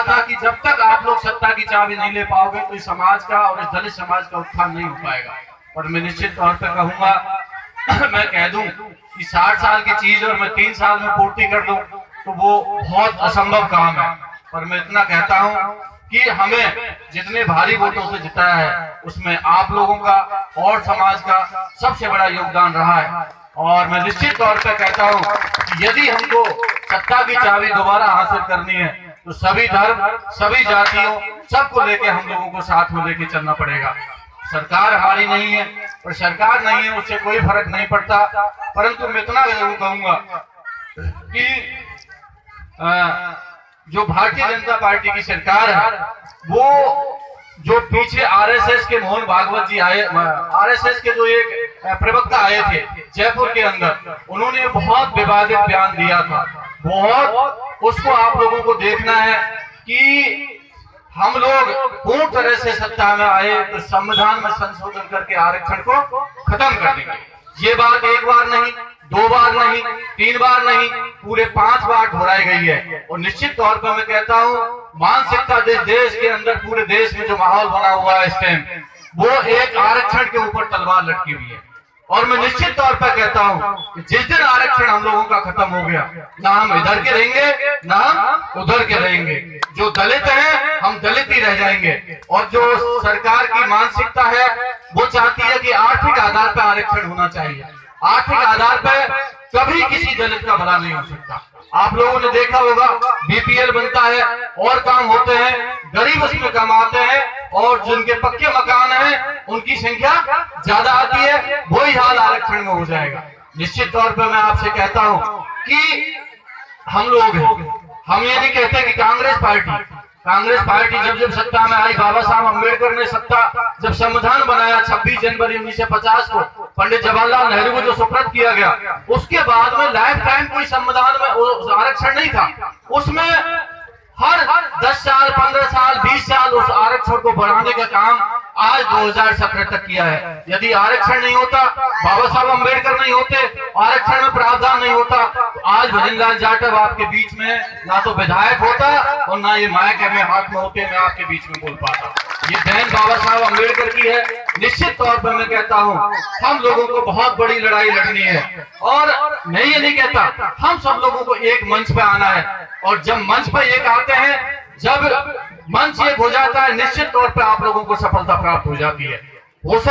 था कि जब तक आप लोग सत्ता की चाबी नहीं ले पाओगे तो इस समाज का और इस दलित समाज का उत्थान नहीं हो पाएगा। और मैं निश्चित तौर पर कहूंगा, मैं कह दूं कि 60 साल की चीज और मैं 3 साल में पूर्ति कर दूं तो वो बहुत असंभव काम है। पर मैं इतना कहता हूं कि हमें जितने भारी वोटों से जिताया है उसमें आप लोगों का और समाज का सबसे बड़ा योगदान रहा है। और मैं निश्चित तौर पर कहता हूं कि यदि हमको सत्ता की चाबी दोबारा हासिल करनी है तो सभी धर्म, सभी जातियों, सबको लेके हम लोगों को साथ में लेके चलना पड़ेगा। सरकार हमारी नहीं है और सरकार नहीं है उससे कोई फर्क नहीं पड़ता, परंतु मैं इतना जरूर कहूंगा कि जो भारतीय जनता पार्टी की सरकार है वो जो पीछे आरएसएस के मोहन भागवत जी आए, आरएसएस के जो एक प्रवक्ता आए थे जयपुर के अंदर, उन्होंने बहुत विवादित बयान दिया था। बहुत उसको आप लोगों को देखना है कि हम लोग पूर्ण तरह से सत्ता में आए तो संविधान में संशोधन करके आरक्षण को खत्म कर देंगे। ये बात एक बार नहीं, 2 बार नहीं, 3 बार नहीं, पूरे 5 बार दोहराई गई है। और निश्चित तौर पर मैं कहता हूँ मानसिकता देश के अंदर, पूरे देश में जो माहौल बना हुआ है इस टाइम, वो एक आरक्षण के ऊपर तलवार लटकी हुई है। और मैं निश्चित तौर पर कहता हूं कि जिस दिन आरक्षण हम लोगों का खत्म हो गया, ना हम इधर के रहेंगे ना हम उधर के रहेंगे। जो दलित हैं हम दलित ही रह जाएंगे। और जो सरकार की मानसिकता है वो चाहती है कि आर्थिक आधार पर आरक्षण होना चाहिए। आर्थिक आधार पर कभी किसी दलित का भला नहीं हो सकता। आप लोगों ने देखा होगा बीपीएल बनता है और काम होते हैं, गरीब उसमें कमाते हैं और जिनके पक्के मकान हैं उनकी संख्या ज्यादा आती है। वही हाल आरक्षण में हो जाएगा। निश्चित तौर पर मैं आपसे कहता हूं कि हम लोग हैं, हम ये नहीं कहते कि कांग्रेस पार्टी जब सत्ता में आई, बाबा साहब अम्बेडकर ने जब संविधान बनाया 26 जनवरी 1950 को पंडित जवाहरलाल नेहरू को जो सुपुर्द किया गया, उसके बाद में लाइफ टाइम कोई संविधान में आरक्षण नहीं था। उसमें हर 10 साल, 15 साल, 20 साल उस आरक्षण को बढ़ाने का काम आज 2017 तक किया है। यदि आरक्षण नहीं होता, बाबा साहब अम्बेडकर नहीं होते, आरक्षण में प्रावधान नहीं होता, तो आज भजन लाल जाटव आपके बीच में ना तो विधायक होता और ना ये माइक में हाथ में होते मैं आपके बीच में बोल पाता। ये देन बाबा साहब अम्बेडकर की है। निश्चित तौर पर मैं कहता हूँ हम लोगों को बहुत बड़ी लड़ाई लड़नी है। और मैं ये नहीं कहता, हम सब लोगों को एक मंच पे आना है। और जब मंच पर एक आते हैं, जब मंच एक हो जाता है, निश्चित तौर पर आप लोगों को सफलता प्राप्त हो जाती है।